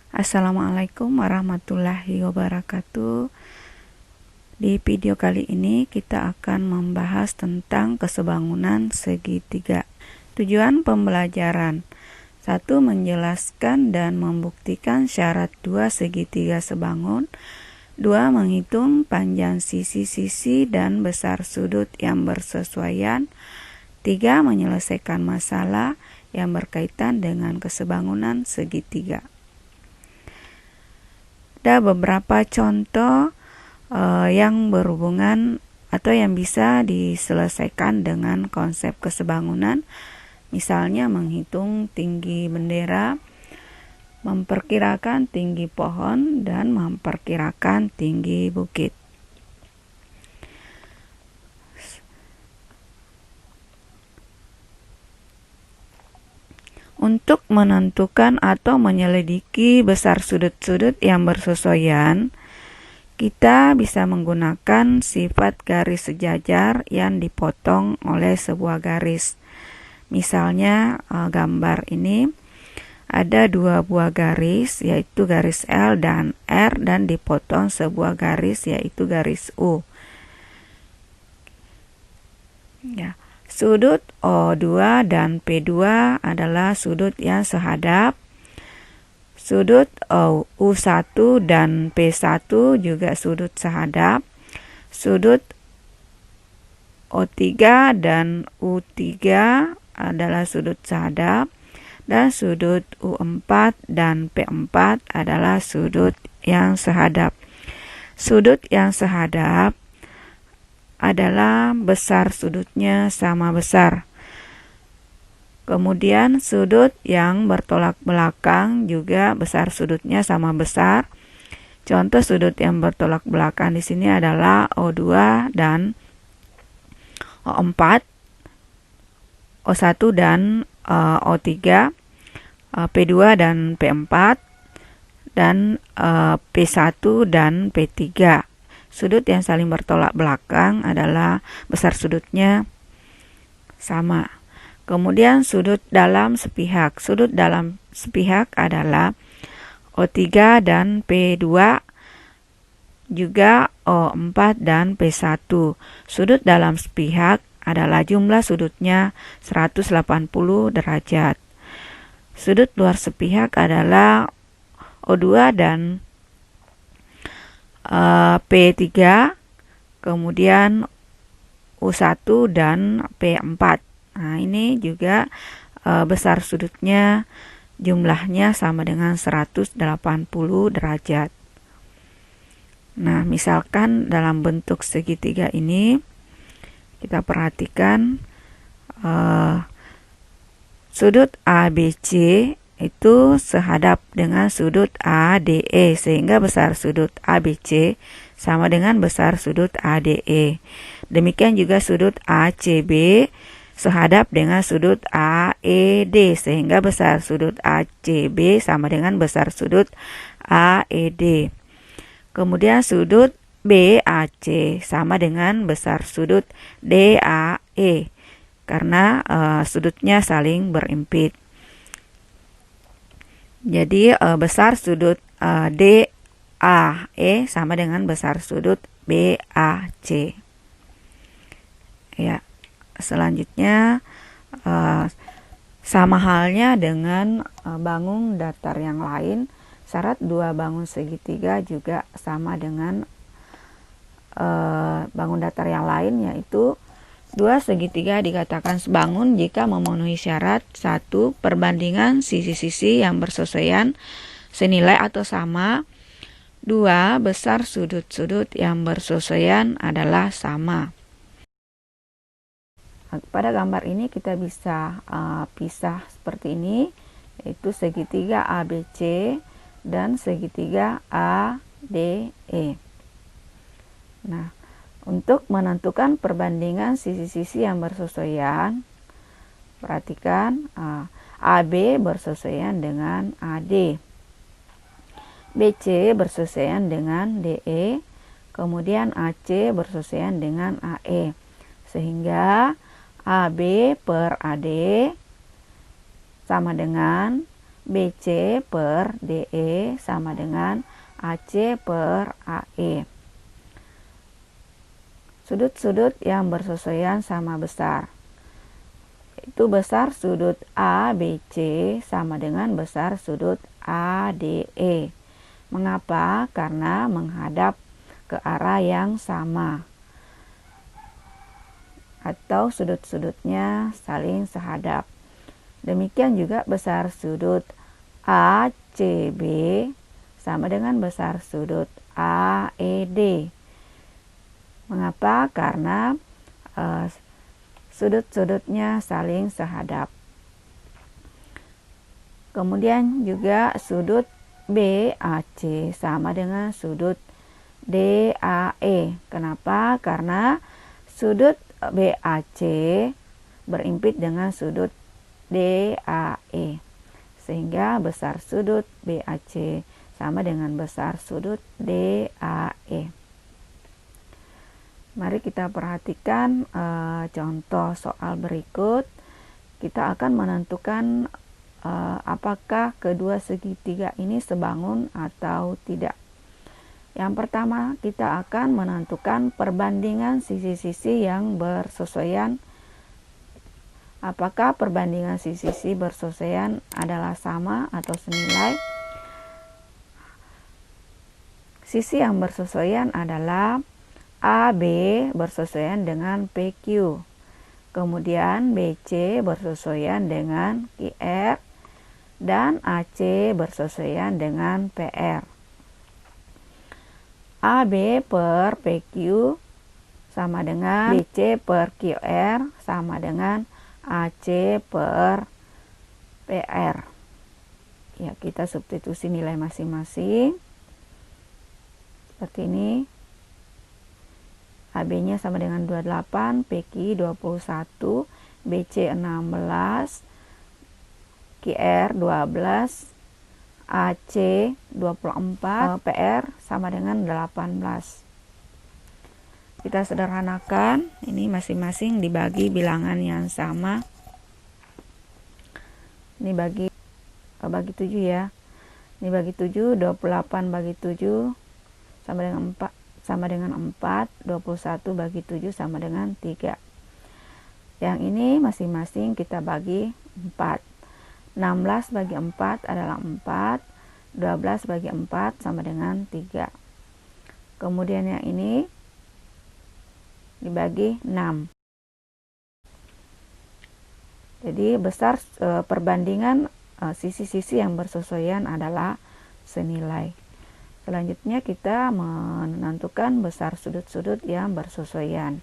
Assalamualaikum warahmatullahi wabarakatuh. Di video kali ini kita akan membahas tentang kesebangunan segitiga. Tujuan pembelajaran: 1. Menjelaskan dan membuktikan syarat dua segitiga sebangun. 2. Menghitung panjang sisi-sisi dan besar sudut yang bersesuaian. 3. Menyelesaikan masalah yang berkaitan dengan kesebangunan segitiga. Ada beberapa contoh yang berhubungan atau yang bisa diselesaikan dengan konsep kesebangunan. Misalnya menghitung tinggi bendera, memperkirakan tinggi pohon, dan memperkirakan tinggi bukit. Untuk menentukan atau menyelidiki besar sudut-sudut yang bersesuaian, kita bisa menggunakan sifat garis sejajar yang dipotong oleh sebuah garis. Misalnya gambar ini ada dua buah garis, yaitu garis L dan R, dan dipotong sebuah garis, yaitu garis U. Ya. Sudut O2 dan P2 adalah sudut yang sehadap. Sudut U1 dan P1 juga sudut sehadap. Sudut O3 dan U3 adalah sudut sehadap. Dan sudut U4 dan P4 adalah sudut yang sehadap. Sudut yang sehadap adalah besar sudutnya sama besar. Kemudian sudut yang bertolak belakang juga besar sudutnya sama besar. Contoh sudut yang bertolak belakang di sini adalah O2 dan O4, O1 dan O3, P2 dan P4, dan P1 dan P3. Sudut yang saling bertolak belakang adalah besar sudutnya sama. Kemudian sudut dalam sepihak. Sudut dalam sepihak adalah O3 dan P2, juga O4 dan P1. Sudut dalam sepihak adalah jumlah sudutnya 180 derajat. Sudut luar sepihak adalah O2 dan P3, kemudian U1 dan P4. Nah, ini juga besar sudutnya jumlahnya sama dengan 180 derajat. Nah, misalkan dalam bentuk segitiga ini kita perhatikan sudut ABC itu sehadap dengan sudut ADE, sehingga besar sudut ABC sama dengan besar sudut ADE. Demikian juga sudut ACB sehadap dengan sudut AED, sehingga besar sudut ACB sama dengan besar sudut AED. Kemudian sudut BAC sama dengan besar sudut DAE, karena sudutnya saling berimpit. Jadi besar sudut DAE sama dengan besar sudut BAC. Ya, selanjutnya sama halnya dengan bangun datar yang lain. Syarat dua bangun segitiga juga sama dengan bangun datar yang lain, yaitu dua segitiga dikatakan sebangun jika memenuhi syarat: 1. Perbandingan sisi-sisi yang bersesuaian senilai atau sama. 2. Besar sudut-sudut yang bersesuaian adalah sama. Pada gambar ini kita bisa pisah seperti ini, yaitu segitiga ABC dan segitiga ADE. Nah, untuk menentukan perbandingan sisi-sisi yang bersesuaian, perhatikan AB bersesuaian dengan AD, BC bersesuaian dengan DE, kemudian AC bersesuaian dengan AE, sehingga AB per AD sama dengan BC per DE sama dengan AC per AE. Sudut-sudut yang bersesuaian sama besar. Itu besar sudut ABC sama dengan besar sudut ADE. Mengapa? Karena menghadap ke arah yang sama. Atau sudut-sudutnya saling sehadap. Demikian juga besar sudut ACB sama dengan besar sudut AED. Mengapa? Karena sudut-sudutnya saling sehadap. Kemudian juga sudut BAC sama dengan sudut DAE. Kenapa? Karena sudut BAC berimpit dengan sudut DAE. Sehingga besar sudut BAC sama dengan besar sudut DAE. Mari kita perhatikan contoh soal berikut. Kita akan menentukan apakah kedua segitiga ini sebangun atau tidak. Yang pertama, kita akan menentukan perbandingan sisi-sisi yang bersesuaian. Apakah perbandingan sisi-sisi bersesuaian adalah sama atau senilai? Sisi yang bersesuaian adalah AB bersesuaian dengan PQ, kemudian BC bersesuaian dengan QR, dan AC bersesuaian dengan PR. AB per PQ sama dengan BC per QR sama dengan AC per PR. Ya, kita substitusi nilai masing-masing. Seperti ini. AB-nya sama dengan 28, PQ 21, BC 16, QR 12, AC 24, PR sama dengan 18. Kita sederhanakan, ini masing-masing dibagi bilangan yang sama. Ini bagi 7 ya. Ini bagi 7, 28 bagi 7 sama dengan 4, 21 bagi 7 sama dengan 3. Yang ini masing-masing kita bagi 4. 16 bagi 4 adalah 4, 12 bagi 4 sama dengan 3. Kemudian yang ini dibagi 6. Jadi besar perbandingan sisi-sisi yang bersesuaian adalah senilai. Selanjutnya kita menentukan besar sudut-sudut yang bersesuaian.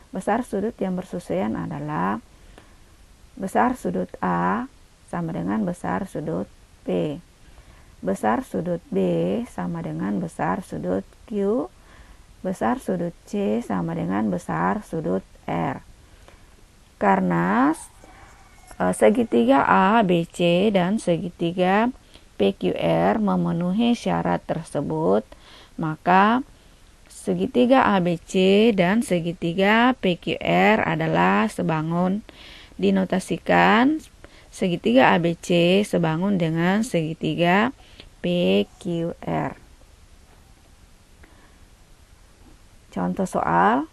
Besar sudut yang bersesuaian adalah besar sudut A sama dengan besar sudut B. Besar sudut B sama dengan besar sudut Q. Besar sudut C sama dengan besar sudut R. Karena segitiga ABC dan segitiga PQR memenuhi syarat tersebut, maka segitiga ABC dan segitiga PQR adalah sebangun. Dinotasikan segitiga ABC sebangun dengan segitiga PQR. Contoh soal.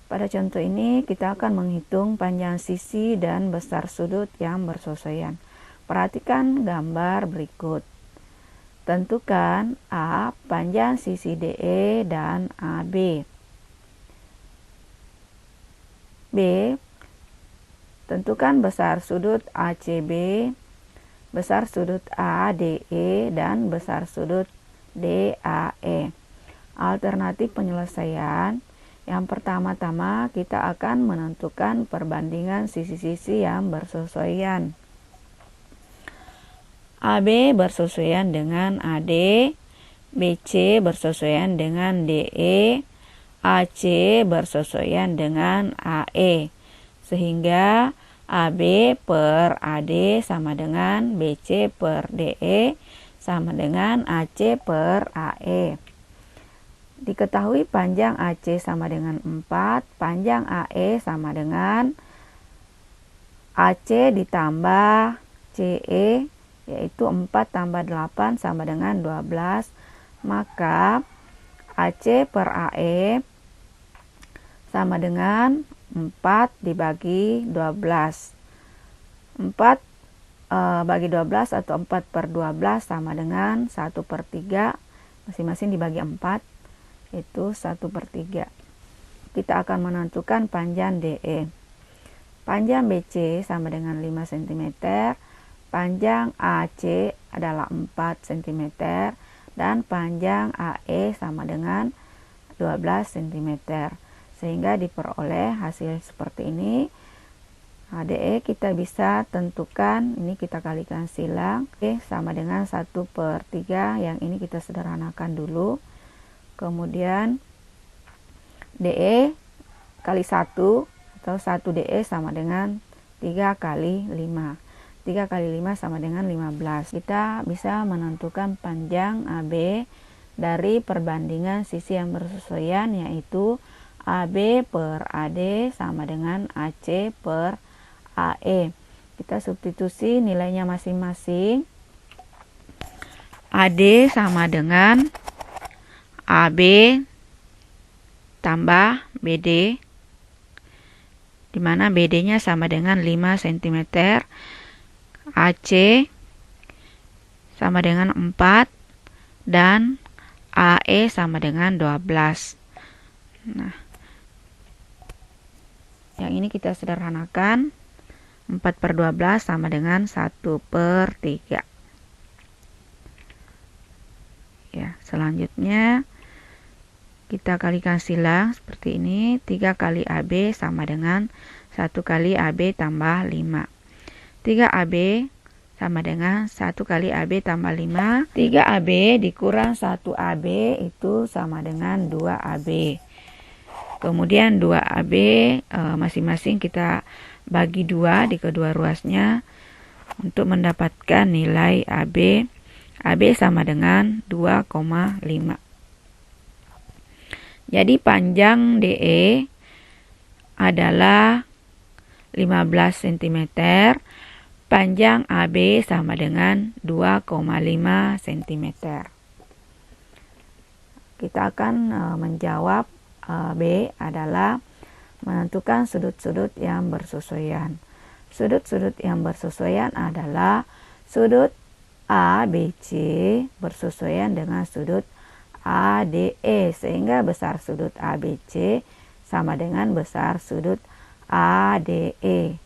Pada contoh ini kita akan menghitung panjang sisi dan besar sudut yang bersesuaian. Perhatikan gambar berikut. Tentukan A panjang sisi DE dan AB. B. Tentukan besar sudut ACB, besar sudut ADE, dan besar sudut DAE. Alternatif penyelesaian. Yang pertama-tama kita akan menentukan perbandingan sisi-sisi yang bersesuaian. AB bersesuaian dengan AD, BC bersesuaian dengan DE, AC bersesuaian dengan AE. Sehingga AB per AD sama dengan BC per DE sama dengan AC per AE. Diketahui panjang AC sama dengan 4, panjang AE sama dengan AC ditambah CE yaitu 4 tambah 8 sama dengan 12. Maka AC per AE sama dengan 4 dibagi 12. 4 bagi 12 atau 4 per 12 sama dengan 1/3. Masing-masing dibagi 4, itu 1/3. Kita akan menentukan panjang DE. Panjang BC sama dengan 5 cm, panjang AC adalah 4 cm, dan panjang AE sama dengan 12 cm. Sehingga diperoleh hasil seperti ini. DE kita bisa tentukan, ini kita kalikan silang, sama dengan 1/3, yang ini kita sederhanakan dulu. Kemudian DE kali 1 atau 1 DE sama dengan 3 kali 5. 3 kali 5 sama dengan 15. Kita bisa menentukan panjang AB dari perbandingan sisi yang bersesuaian, yaitu AB per AD sama dengan AC per AE. Kita substitusi nilainya masing-masing. AD sama dengan AB tambah BD, di mana BD-nya sama dengan 5 cm, AC sama dengan 4, dan AE sama dengan 12. Nah, yang ini kita sederhanakan. 4/12 sama dengan 1/3. Ya, selanjutnya kita kalikan silang seperti ini. 3 kali AB sama dengan 1 kali AB tambah 5. 3AB sama dengan 1 kali AB tambah 5. 3AB dikurang 1AB itu sama dengan 2AB. Kemudian 2AB masing-masing kita bagi 2 di kedua ruasnya untuk mendapatkan nilai AB. AB sama dengan 2,5. Jadi panjang DE adalah 15 cm, panjang AB sama dengan 2,5 cm. Kita akan menjawab. B adalah menentukan sudut-sudut yang bersesuaian. Sudut-sudut yang bersesuaian adalah sudut ABC bersesuaian dengan sudut ADE, sehingga besar sudut ABC sama dengan besar sudut ADE.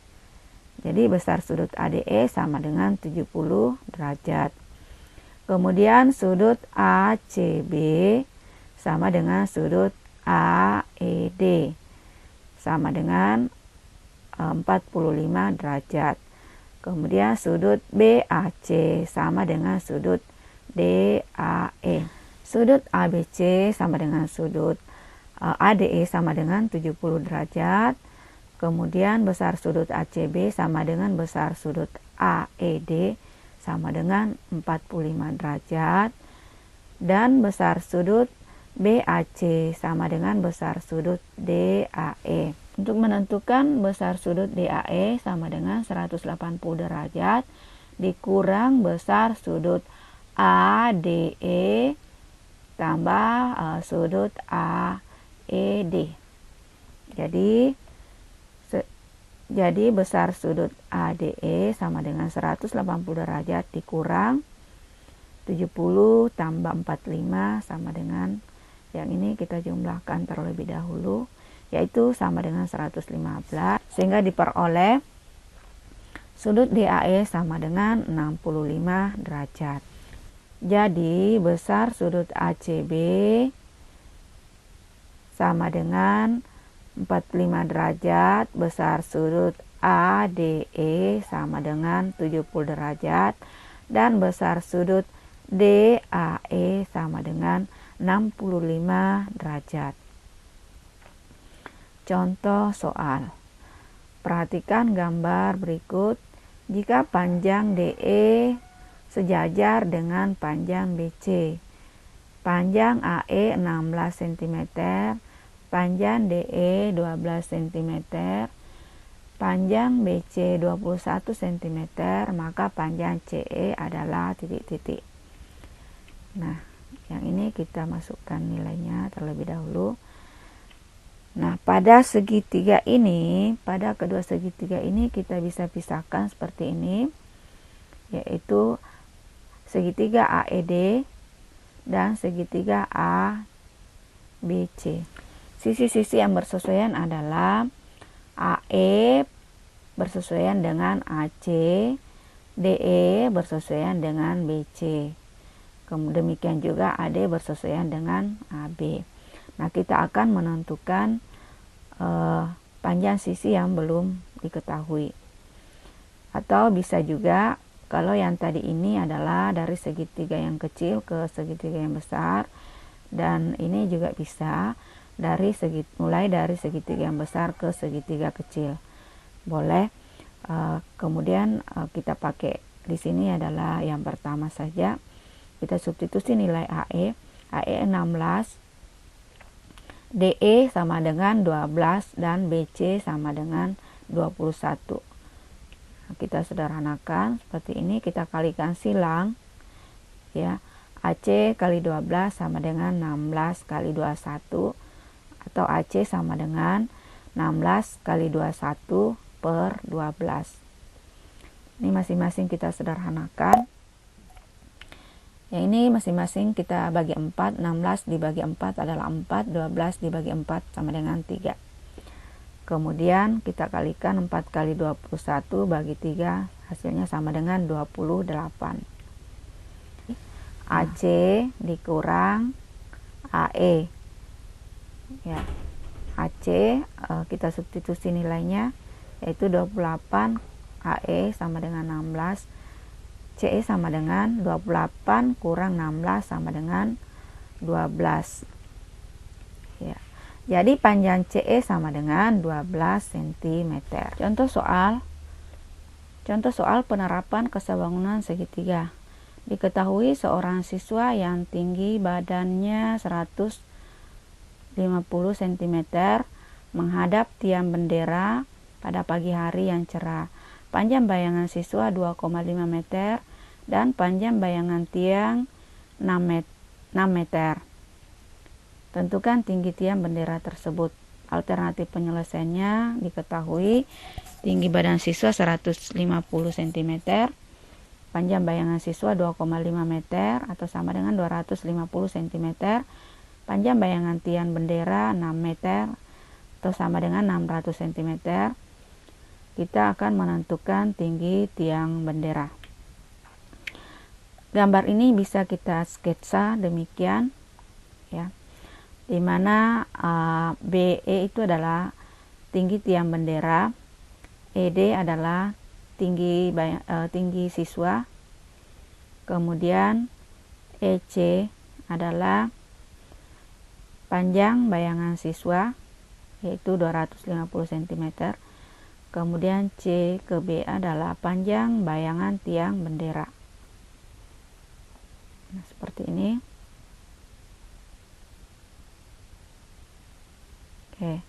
Jadi besar sudut ADE sama dengan 70 derajat. Kemudian sudut ACB sama dengan sudut AED sama dengan 45 derajat. Kemudian sudut BAC sama dengan sudut DAE. Sudut ABC sama dengan sudut ADE sama dengan 70 derajat. Kemudian besar sudut ACB sama dengan besar sudut AED sama dengan 45 derajat. Dan besar sudut BAC sama dengan besar sudut DAE. Untuk menentukan besar sudut DAE sama dengan 180 derajat dikurang besar sudut ADE tambah sudut AED. Jadi besar sudut ADE sama dengan 180 derajat dikurang 70 tambah 45 sama dengan, yang ini kita jumlahkan terlebih dahulu, yaitu sama dengan 115, sehingga diperoleh sudut DAE sama dengan 65 derajat. Jadi besar sudut ACB sama dengan 45 derajat, besar sudut ADE sama dengan 70 derajat, dan besar sudut DAE sama dengan 65 derajat. Contoh soal. Perhatikan gambar berikut. Jika panjang DE sejajar dengan panjang BC, panjang AE 16 cm, panjang DE 12 cm, panjang BC 21 cm, maka panjang CE adalah titik-titik. Nah, yang ini kita masukkan nilainya terlebih dahulu. Nah, pada kedua segitiga ini kita bisa pisahkan seperti ini, yaitu segitiga AED dan segitiga ABC. Sisi-sisi yang bersesuaian adalah AE bersesuaian dengan AC, DE bersesuaian dengan BC. Demikian juga AD bersesuaian dengan AB. Nah, kita akan menentukan panjang sisi yang belum diketahui. Atau bisa juga kalau yang tadi ini adalah dari segitiga yang kecil ke segitiga yang besar, dan ini juga bisa mulai dari segitiga yang besar ke segitiga kecil. Boleh. Kemudian kita pakai di sini adalah yang pertama saja. Kita substitusi nilai AE 16, DE sama dengan 12, dan BC sama dengan 21. Nah, kita sederhanakan seperti ini, kita kalikan silang, ya. AC kali 12 sama dengan 16 kali 21, atau AC sama dengan 16 kali 21 per 12. Ini masing-masing kita sederhanakan. Yang ini masing-masing kita bagi 4, 16 dibagi 4 adalah 4, 12 dibagi 4 sama dengan 3. Kemudian kita kalikan 4 kali 21 bagi 3, hasilnya sama dengan 28. AC dikurang AE. Ya, AC kita substitusi nilainya, yaitu 28, AE sama dengan 16, CE sama dengan 28 kurang 16 sama dengan 12. Ya. Jadi panjang CE sama dengan 12 cm. Contoh soal penerapan kesebangunan segitiga. Diketahui seorang siswa yang tinggi badannya 150 cm menghadap tiang bendera pada pagi hari yang cerah. Panjang bayangan siswa 2,5 meter dan panjang bayangan tiang 6 meter. Tentukan tinggi tiang bendera tersebut. Alternatif penyelesaiannya diketahui tinggi badan siswa 150 cm, panjang bayangan siswa 2,5 meter atau sama dengan 250 cm, panjang bayangan tiang bendera 6 meter atau sama dengan 600 cm. Kita akan menentukan tinggi tiang bendera. Gambar ini bisa kita sketsa demikian, ya, di mana BE itu adalah tinggi tiang bendera, ED adalah tinggi siswa, kemudian EC adalah panjang bayangan siswa, yaitu 250 cm. Kemudian C ke B adalah panjang bayangan tiang bendera. Nah, seperti ini. Oke.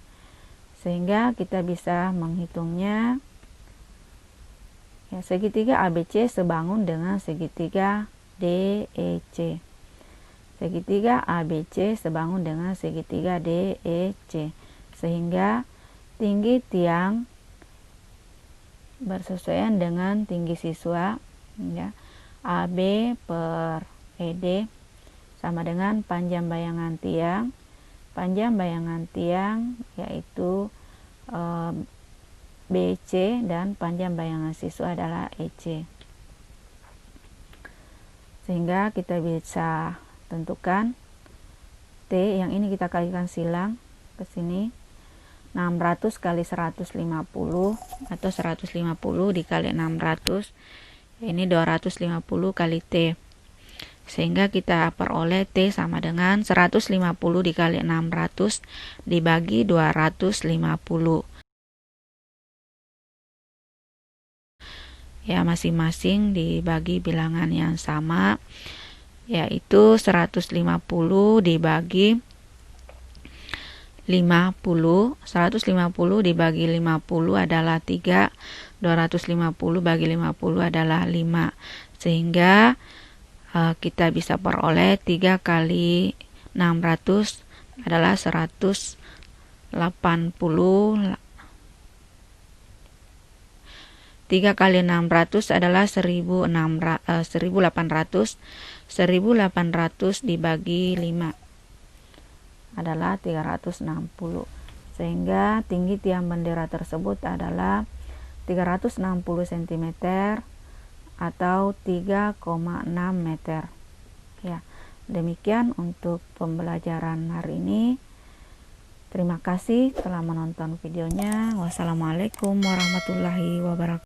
Sehingga kita bisa menghitungnya. Ya, segitiga ABC sebangun dengan segitiga DEC. Segitiga ABC sebangun dengan segitiga DEC. Sehingga tinggi tiang bersesuaian dengan tinggi siswa, ya. AB per ED sama dengan panjang bayangan tiang. Panjang bayangan tiang yaitu BC dan panjang bayangan siswa adalah EC. Sehingga kita bisa tentukan T, yang ini kita kalikan silang ke sini. 600 kali 150 atau 150 dikali 600, ini 250 kali T, sehingga kita peroleh T sama dengan 150 dikali 600 dibagi 250. Ya, masing-masing dibagi bilangan yang sama, yaitu 150 dibagi 150 dibagi 50 adalah 3, 250 bagi 50 adalah 5. Sehingga kita bisa peroleh 3 kali 600 adalah 180. 3 kali 600 adalah 1800. 1800 dibagi 5 adalah 360. Sehingga tinggi tiang bendera tersebut adalah 360 cm atau 3,6 meter. Ya, demikian untuk pembelajaran hari ini. Terima kasih telah menonton videonya. Wassalamualaikum warahmatullahi wabarakatuh.